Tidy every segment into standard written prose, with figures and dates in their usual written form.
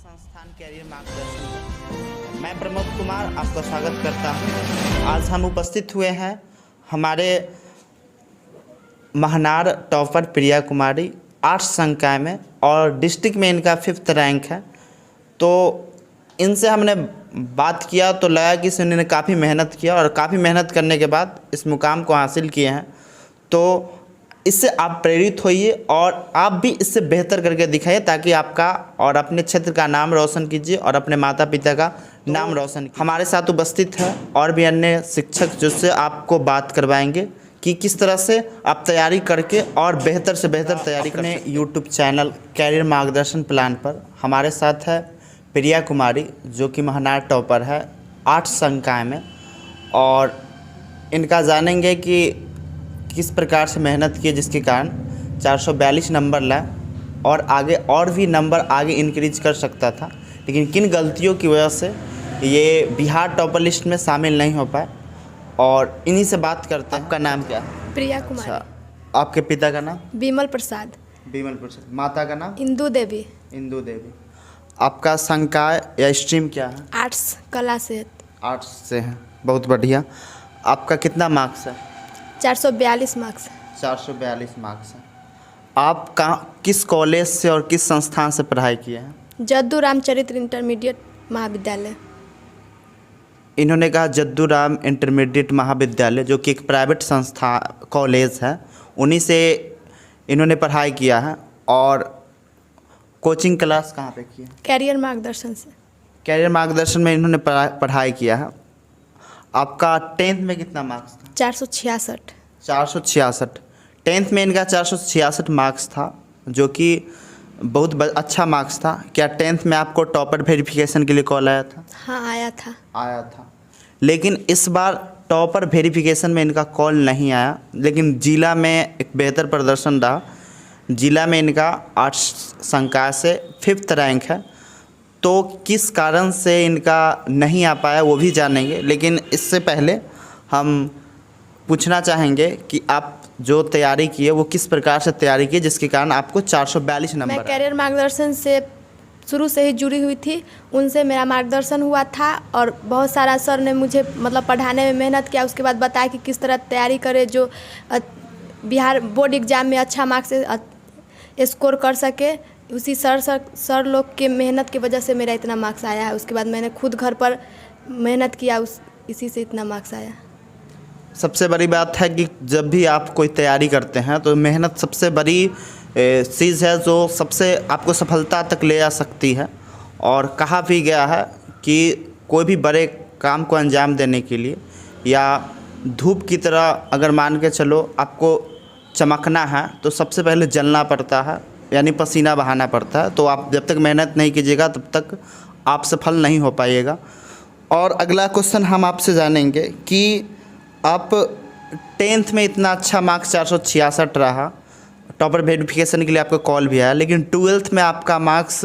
संस्थान कैरियर मार्गदर्शन। मैं प्रमोद कुमार आपका स्वागत करता हूं। आज हम उपस्थित हुए हैं हमारे महनार टॉपर प्रिया कुमारी आर्ट्स संकाय में और डिस्ट्रिक्ट में इनका 5th रैंक है। तो इनसे हमने बात किया तो लगा कि इन्होंने काफ़ी मेहनत किया और काफ़ी मेहनत करने के बाद इस मुकाम को हासिल किए हैं। तो इससे आप प्रेरित होइए और आप भी इससे बेहतर करके दिखाइए ताकि आपका और अपने क्षेत्र का नाम रोशन कीजिए और अपने माता पिता का नाम रोशन कीजिए। हमारे साथ उपस्थित है और भी अन्य शिक्षक जिससे आपको बात करवाएंगे कि किस तरह से आप तैयारी करके और बेहतर से बेहतर तैयारी अपने यूट्यूब चैनल कैरियर मार्गदर्शन प्लान पर हमारे साथ है प्रिया कुमारी जो कि महनार टॉपर है आर्ट्स संकाय में। और इनका जानेंगे कि किस प्रकार से मेहनत की जिसके कारण 442 नंबर लाए और आगे और भी नंबर आगे इंक्रीज कर सकता था, लेकिन किन गलतियों की वजह से ये बिहार टॉपर लिस्ट में शामिल नहीं हो पाए। और इन्हीं से बात करते हैं। आपका नाम क्या है? प्रिया कुमारी। अच्छा, आपके पिता का नाम? विमल प्रसाद। विमल प्रसाद। माता का नाम? इंदू देवी। इंदू देवी। आपका संकाय या स्ट्रीम क्या है? आर्ट्स कला से। आर्ट्स से है, बहुत बढ़िया। आपका कितना मार्क्स है? 442 मार्क्स। 442 मार्क्स है। आप कहाँ किस कॉलेज से और किस संस्थान से पढ़ाई किए हैं? जद्दू रामचरित्र इंटरमीडिएट महाविद्यालय। इन्होंने कहा जद्दू राम इंटरमीडिएट महाविद्यालय जो कि एक प्राइवेट संस्था कॉलेज है, उन्हीं से इन्होंने पढ़ाई किया है। और कोचिंग क्लास कहाँ पे की है? कैरियर मार्गदर्शन से। कैरियर मार्गदर्शन में इन्होंने पढ़ाई किया है। आपका 10th में कितना मार्क्स था? 466। 466। 10th में इनका 466 मार्क्स था जो कि बहुत अच्छा मार्क्स था। क्या 10th में आपको टॉपर वेरिफिकेशन के लिए कॉल आया था? हाँ, आया था। आया था, लेकिन इस बार टॉपर वेरिफिकेशन में इनका कॉल नहीं आया, लेकिन जिला में एक बेहतर प्रदर्शन रहा। जिला में इनका आर्ट्स संकाय से 5th रैंक है। तो किस कारण से इनका नहीं आ पाया वो भी जानेंगे, लेकिन इससे पहले हम पूछना चाहेंगे कि आप जो तैयारी किए वो किस प्रकार से तैयारी की जिसके कारण आपको 442 नंबर? मैं कैरियर मार्गदर्शन से शुरू से ही जुड़ी हुई थी, उनसे मेरा मार्गदर्शन हुआ था और बहुत सारा सर ने मुझे मतलब पढ़ाने में मेहनत किया। उसके बाद बताया कि किस तरह तैयारी करें जो बिहार बोर्ड एग्ज़ाम में अच्छा मार्क्स स्कोर कर सके। उसी सर लोग के मेहनत की वजह से मेरा इतना मार्क्स आया है। उसके बाद मैंने खुद घर पर मेहनत किया, इसी से इतना मार्क्स आया। सबसे बड़ी बात है कि जब भी आप कोई तैयारी करते हैं तो मेहनत सबसे बड़ी चीज़ है जो सबसे आपको सफलता तक ले जा सकती है। और कहा भी गया है कि कोई भी बड़े काम को अंजाम देने के लिए या धूप की तरह अगर मान के चलो आपको चमकना है तो सबसे पहले जलना पड़ता है, यानी पसीना बहाना पड़ता है। तो आप जब तक मेहनत नहीं कीजिएगा तब तक आप सफल नहीं हो पाइएगा। और अगला क्वेश्चन हम आपसे जानेंगे कि आप 10th में इतना अच्छा मार्क्स 466 रहा, टॉपर वेरिफिकेशन के लिए आपका कॉल भी आया, लेकिन 12th में आपका मार्क्स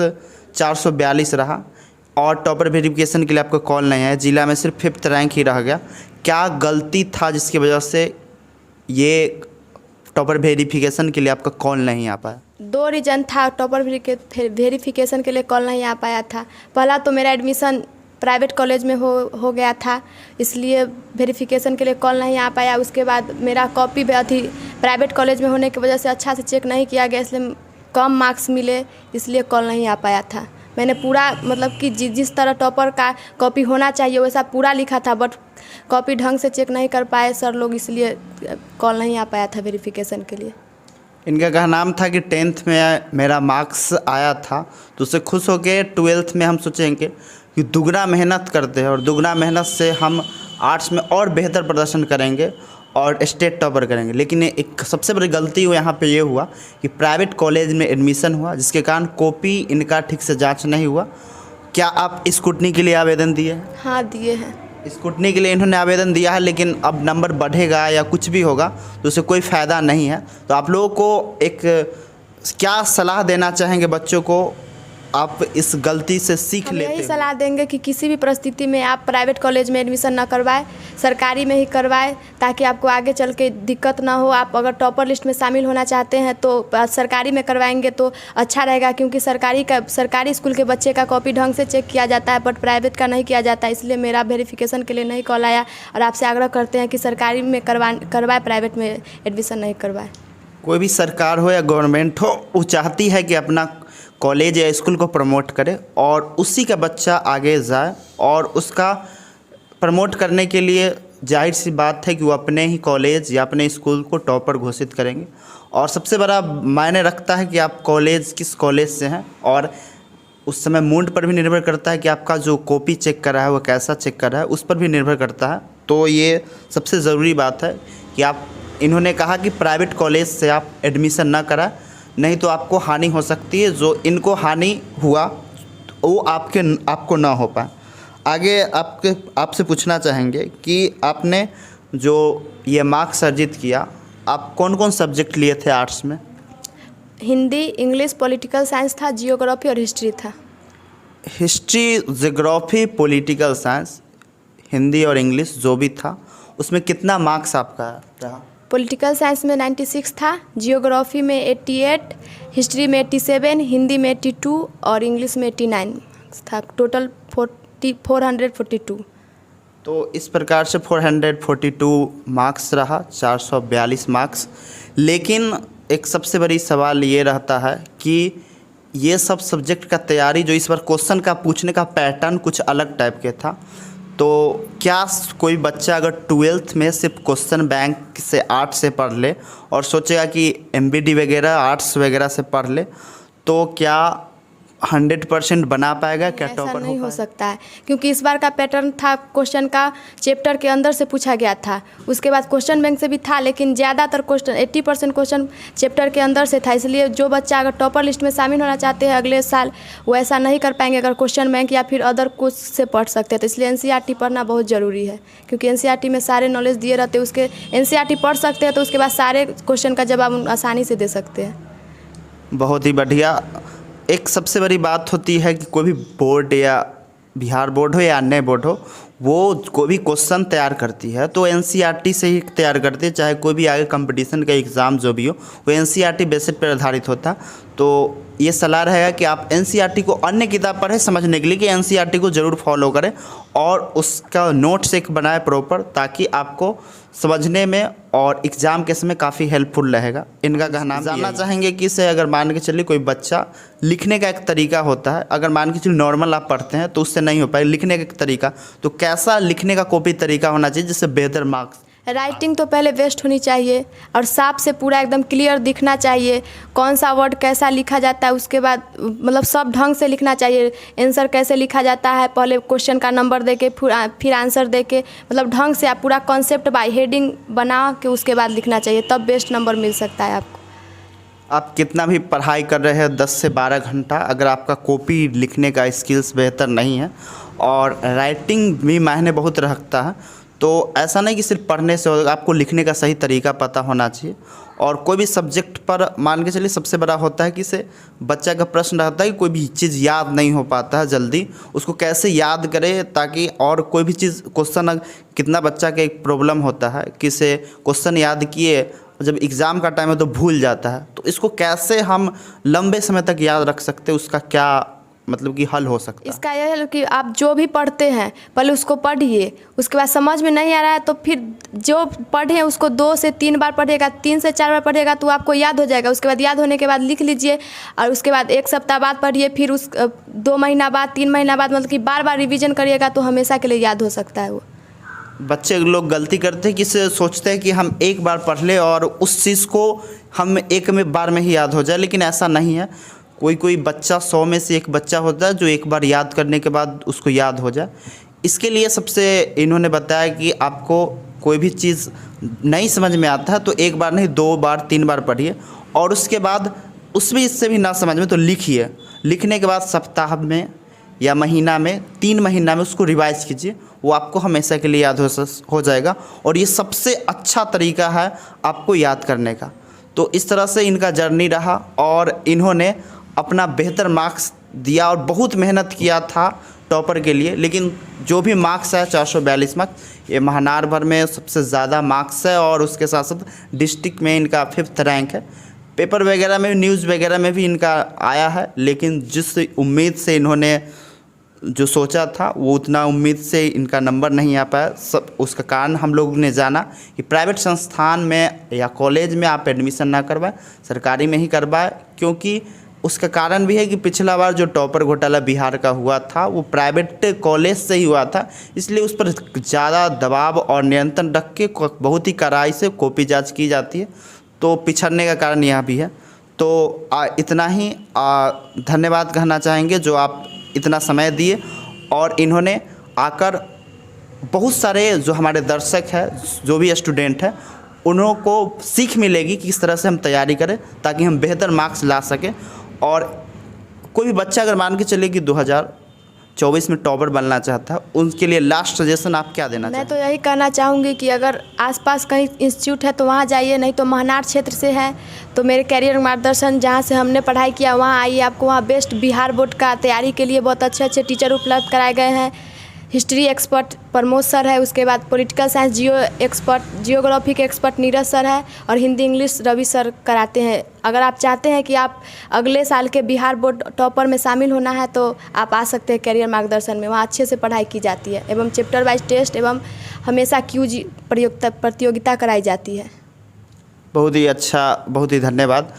442 रहा और टॉपर वेरिफिकेशन के लिए आपका कॉल नहीं आया। जिला में सिर्फ 5th रैंक ही रह गया। क्या गलती था जिसकी वजह से ये टॉपर वेरिफिकेशन के लिए आपका कॉल नहीं आ पाया? 2 रीज़न था टॉपर वेरिफिकेशन के लिए कॉल नहीं आ पाया था। पहला तो मेरा एडमिशन प्राइवेट कॉलेज में हो गया था, इसलिए वेरिफिकेशन के लिए कॉल नहीं आ पाया। उसके बाद मेरा कॉपी भी प्राइवेट कॉलेज में होने की वजह से अच्छा से चेक नहीं किया गया, इसलिए कम मार्क्स मिले, इसलिए कॉल नहीं आ पाया था। मैंने पूरा मतलब कि जिस तरह टॉपर का कॉपी होना चाहिए वैसा पूरा लिखा था, बट कॉपी ढंग से चेक नहीं कर पाए सर लोग, इसलिए कॉल नहीं आ पाया था वेरिफिकेशन के लिए। इनका कहना था कि 10th में मेरा मार्क्स आया था तो उससे खुश होकर 12th में हम सोचेंगे कि दुगना मेहनत करते हैं और दुगना मेहनत से हम आर्ट्स में और बेहतर प्रदर्शन करेंगे और स्टेट टॉपर करेंगे। लेकिन एक सबसे बड़ी गलती यहाँ पे ये हुआ कि प्राइवेट कॉलेज में एडमिशन हुआ जिसके कारण कॉपी इनका ठीक से जांच नहीं हुआ। क्या आप स्क्रूटनी के लिए आवेदन दिए हैं? हाँ, दिए हैं। स्क्रूटनी के लिए इन्होंने आवेदन दिया है, लेकिन अब नंबर बढ़ेगा या कुछ भी होगा तो उससे कोई फ़ायदा नहीं है। तो आप लोगों को एक क्या सलाह देना चाहेंगे बच्चों को आप इस गलती से सीख हम लेते यही हो। सलाह देंगे कि किसी भी परिस्थिति में आप प्राइवेट कॉलेज में एडमिशन ना करवाएं, सरकारी में ही करवाएं, ताकि आपको आगे चल के दिक्कत ना हो। आप अगर टॉपर लिस्ट में शामिल होना चाहते हैं तो सरकारी में करवाएंगे तो अच्छा रहेगा, क्योंकि सरकारी स्कूल के बच्चे का कॉपी ढंग से चेक किया जाता है, बट प्राइवेट का नहीं किया जाता है। इसलिए मेरा वेरिफिकेशन के लिए नहीं कॉल आया, और आपसे आग्रह करते हैं कि सरकारी में करवाएं, प्राइवेट में एडमिशन नहीं करवाएं। कोई भी सरकार हो या गवर्नमेंट हो, वो चाहती है कि अपना कॉलेज या स्कूल को प्रमोट करे और उसी का बच्चा आगे जाए, और उसका प्रमोट करने के लिए जाहिर सी बात है कि वो अपने ही कॉलेज या अपने स्कूल को टॉपर घोषित करेंगे। और सबसे बड़ा मायने रखता है कि आप किस कॉलेज से हैं, और उस समय मूड पर भी निर्भर करता है कि आपका जो कॉपी चेक कर रहा है वो कैसा चेक कर रहा है, उस पर भी निर्भर करता है। तो ये सबसे ज़रूरी बात है कि इन्होंने कहा कि प्राइवेट कॉलेज से आप एडमिशन ना करा, नहीं तो आपको हानि हो सकती है। जो इनको हानि हुआ वो आपको ना हो पाए। आगे आपसे पूछना चाहेंगे कि आपने जो ये मार्क्स अर्जित किया, आप कौन कौन सब्जेक्ट लिए थे आर्ट्स में? हिंदी, इंग्लिश, पॉलिटिकल साइंस था, जियोग्राफी और हिस्ट्री था। History, geography, political science, Hindi और इंग्लिश जो भी था, उसमें कितना मार्क्स आपका रहा? पॉलिटिकल साइंस में 96 था, जियोग्राफी में 88, हिस्ट्री में 87, हिंदी में 82 और इंग्लिश में 89 था। टोटल 442। तो इस प्रकार से 442 मार्क्स रहा, 442 मार्क्स। लेकिन एक सबसे बड़ी सवाल ये रहता है कि ये सब सब्जेक्ट का तैयारी, जो इस बार क्वेश्चन का पूछने का पैटर्न कुछ अलग टाइप के था, तो क्या कोई बच्चा अगर 12th में सिर्फ क्वेश्चन बैंक से आर्ट्स से पढ़ ले और सोचेगा कि MBD वगैरह आर्ट्स वगैरह से पढ़ ले, तो क्या 100% बना पाएगा? क्या ऐसा टॉपर नहीं हो सकता है, क्योंकि इस बार का पैटर्न था क्वेश्चन का चैप्टर के अंदर से पूछा गया था, उसके बाद क्वेश्चन बैंक से भी था, लेकिन ज़्यादातर क्वेश्चन 80% क्वेश्चन चैप्टर के अंदर से था। इसलिए जो बच्चा अगर टॉपर लिस्ट में शामिल होना चाहते हैं अगले साल, वो ऐसा नहीं कर पाएंगे अगर क्वेश्चन बैंक या फिर अदर कुछ से पढ़ सकते हैं। तो इसलिए NCERT पढ़ना बहुत ज़रूरी है, क्योंकि NCERT में सारे नॉलेज दिए रहते हैं। उसके NCERT पढ़ सकते हैं तो उसके बाद सारे क्वेश्चन का जवाब आसानी से दे सकते हैं। बहुत ही बढ़िया। एक सबसे बड़ी बात होती है कि कोई भी बोर्ड या बिहार बोर्ड हो या अन्य बोर्ड हो, वो कोई भी क्वेश्चन तैयार करती है तो NCERT से ही तैयार करती है। चाहे कोई भी आगे कंपटीशन का एग्ज़ाम जो भी हो, वो NCERT बेसिस पर आधारित होता। तो ये सलाह रहेगा कि आप NCERT को अन्य किताब पढ़ें समझने के लिए, कि NCERT को ज़रूर फॉलो करें और उसका नोट्स एक बनाए प्रॉपर, ताकि आपको समझने में और एग्ज़ाम के समय काफ़ी हेल्पफुल रहेगा। इनका कहना जानना चाहेंगे कि इसे अगर मान के चलिए कोई बच्चा, लिखने का एक तरीका होता है, अगर मान के चलिए नॉर्मल आप पढ़ते हैं तो उससे नहीं हो पाए, लिखने का एक तरीका, तो कैसा लिखने का कॉपी तरीका होना चाहिए जिससे बेहतर मार्क्स? राइटिंग तो पहले बेस्ट होनी चाहिए और साफ से पूरा एकदम क्लियर दिखना चाहिए, कौन सा वर्ड कैसा लिखा जाता है, उसके बाद मतलब सब ढंग से लिखना चाहिए। आंसर कैसे लिखा जाता है, पहले क्वेश्चन का नंबर देके फिर आंसर देके, मतलब ढंग से आप पूरा कॉन्सेप्ट बाय हेडिंग बना के उसके बाद लिखना चाहिए, तब बेस्ट नंबर मिल सकता है आपको। आप कितना भी पढ़ाई कर रहे हैं 10 से 12 घंटा, अगर आपका कॉपी लिखने का स्किल्स बेहतर नहीं है और राइटिंग भी मायने बहुत रखता है, तो ऐसा नहीं कि सिर्फ पढ़ने से होगा, आपको लिखने का सही तरीका पता होना चाहिए। और कोई भी सब्जेक्ट पर मान के चलिए सबसे बड़ा होता है कि इसे बच्चा का प्रश्न रहता है कि कोई भी चीज़ याद नहीं हो पाता है जल्दी, उसको कैसे याद करे, ताकि और कोई भी चीज़ क्वेश्चन, कितना बच्चा का एक प्रॉब्लम होता है कि इसे क्वेश्चन याद किए जब एग्ज़ाम का टाइम है तो भूल जाता है, तो इसको कैसे हम लंबे समय तक याद रख सकते हैं, उसका क्या मतलब कि हल हो सकता है? इसका यह है कि आप जो भी पढ़ते हैं पहले उसको पढ़िए, उसके बाद समझ में नहीं आ रहा है तो फिर जो पढ़े उसको 2 से 3 बार पढ़िएगा, 3 से 4 बार पढ़िएगा तो आपको याद हो जाएगा। उसके बाद याद होने के बाद लिख लीजिए और उसके बाद 1 सप्ताह बाद पढ़िए, फिर 2 महीना बाद, 3 महीना बाद, मतलब कि बार बार रिवीजन करिएगा तो हमेशा के लिए याद हो सकता है वो। बच्चे लोग गलती करते हैं कि सोचते हैं कि हम एक बार पढ़ ले और उस चीज़ को हम एक बार में ही याद हो जाए, लेकिन ऐसा नहीं है। कोई बच्चा 100 में से एक बच्चा होता है जो एक बार याद करने के बाद उसको याद हो जाए। इसके लिए सबसे इन्होंने बताया कि आपको कोई भी चीज़ नहीं समझ में आता है तो एक बार नहीं 2 बार 3 बार पढ़िए, और उसके बाद उसमें इससे भी ना समझ में तो लिखिए। लिखने के बाद सप्ताह में या महीना में, 3 महीना में उसको रिवाइज कीजिए, वो आपको हमेशा के लिए याद हो जाएगा। और ये सबसे अच्छा तरीका है आपको याद करने का। तो इस तरह से इनका जर्नी रहा और इन्होंने अपना बेहतर मार्क्स दिया और बहुत मेहनत किया था टॉपर के लिए, लेकिन जो भी मार्क्स है 442 मार्क्स, ये महानार भर में सबसे ज़्यादा मार्क्स है और उसके साथ साथ डिस्ट्रिक्ट में इनका 5th रैंक है। पेपर वगैरह में, न्यूज़ वगैरह में भी इनका आया है, लेकिन जिस उम्मीद से इन्होंने जो सोचा था वो उतना उम्मीद से इनका नंबर नहीं आ पाया। सब उसका कारण हम लोगों ने जाना कि प्राइवेट संस्थान में या कॉलेज में आप एडमिशन ना करवाएं, सरकारी में ही करवाएं, क्योंकि उसका कारण भी है कि पिछला बार जो टॉपर घोटाला बिहार का हुआ था वो प्राइवेट कॉलेज से ही हुआ था, इसलिए उस पर ज़्यादा दबाव और नियंत्रण रख के बहुत ही कड़ाई से कॉपी जांच की जाती है, तो पिछड़ने का कारण यह भी है। तो इतना ही धन्यवाद कहना चाहेंगे जो आप इतना समय दिए, और इन्होंने आकर बहुत सारे जो हमारे दर्शक हैं, जो भी स्टूडेंट हैं, उन्हों को सीख मिलेगी कि किस तरह से हम तैयारी करें ताकि हम बेहतर मार्क्स ला सकें। और कोई भी बच्चा अगर मान के चले कि 2024 में टॉपर बनना चाहता है, उनके लिए लास्ट सजेशन आप क्या देना मैं चाहेंगे? तो यही कहना चाहूँगी कि अगर आसपास कहीं इंस्टीट्यूट है तो वहाँ जाइए, नहीं तो महानार क्षेत्र से है तो मेरे कैरियर मार्गदर्शन जहाँ से हमने पढ़ाई किया वहाँ आइए। आपको वहाँ बेस्ट बिहार बोर्ड का तैयारी के लिए बहुत अच्छे अच्छे टीचर उपलब्ध कराए गए हैं। हिस्ट्री एक्सपर्ट प्रमोद सर है, उसके बाद पॉलिटिकल साइंस जियोग्राफी के एक्सपर्ट नीरज सर है, और हिंदी इंग्लिश रवि सर कराते हैं। अगर आप चाहते हैं कि आप अगले साल के बिहार बोर्ड टॉपर में शामिल होना है तो आप आ सकते हैं कैरियर मार्गदर्शन में, वहाँ अच्छे से पढ़ाई की जाती है एवं चैप्टर वाइज टेस्ट एवं हमेशा क्यूज प्रतियोगिता कराई जाती है। बहुत ही अच्छा, बहुत ही धन्यवाद।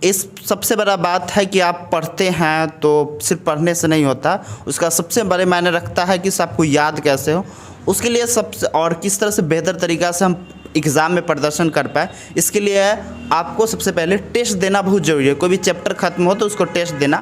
इस सबसे बड़ा बात है कि आप पढ़ते हैं तो सिर्फ पढ़ने से नहीं होता, उसका सबसे बड़े मायने रखता है कि आपको याद कैसे हो, उसके लिए सबसे और किस तरह से बेहतर तरीक़ा से हम एग्ज़ाम में प्रदर्शन कर पाए। इसके लिए आपको सबसे पहले टेस्ट देना बहुत ज़रूरी है। कोई भी चैप्टर ख़त्म हो तो उसको टेस्ट देना